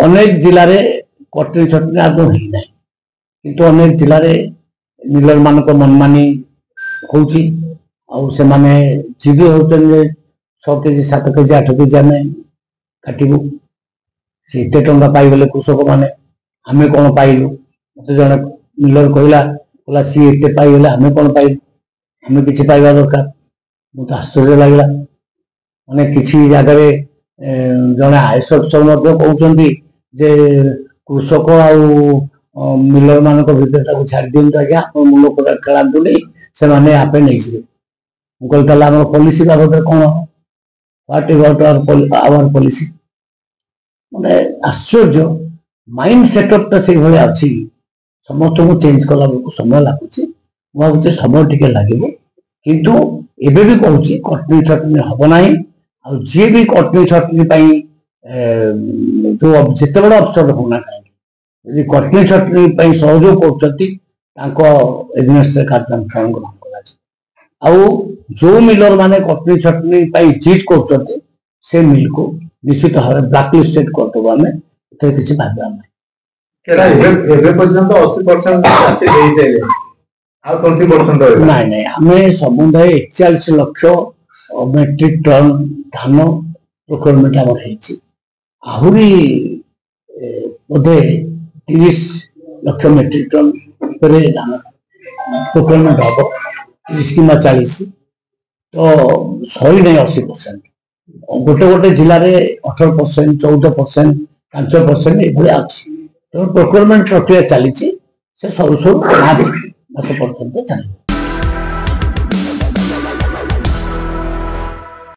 अनेक जिले में कटनी छटनी आदौ होना किंतु अनेक जिले में मिलर मान मनमानी होची से माने जिदी होते 6 केजी 7 केजी 8 केजी आम काटबू से एत टाँचा पाइगले कृषक मैंने आम कौन पाइलु मत जन मिलर कहला सी एत पाइगले आम कौन पाइलु आम कि पाइबा दरकार बहुत आश्चर्य लगला माने किसी जगह जड़े आईएएस अफिसर कहते जे कृषक आ मिलर मान भर छाड़ दिंतु आज्ञा आप लोक खेलांतु नहीं से मैंने आपे नहीं मुझे पॉलिसी बाबद कौन व्हाट अबाउट आवर पॉलिसी माने आश्चर्य माइंड सेटअप से भाई अच्छी समस्त को चेंज कला समय लगुच मुझे समय टिके लगे किंतु एबे भी कहूँ कटनी छटनी हम ना आ जी भी कटनी छटनी जो जिते बड़ा अफसर होना कहीं कटनी छटनी सहयोग कर कार्यानुष्ठान ग्रहण कर जो मिलर माने कटनी छटनी जीत कर से मिल को निश्चित भाव ब्लैक लिस्टेड करदेव आम किसी भाव ना आम समुदाय 41 लाख मेट्रिक टन धान प्रोक्योरमेंट आमर आहरी बोधे 30 लाख मेट्रिक टन धान प्रोक्योरमेंट हम 30 कि 40 तो सही नहीं 80% गोटे गोटे जिले में 18% 14% 5% ये अच्छी तो प्रोक्योरमेंट प्रक्रिया चली सर सर मार्च मास पर्यटन चल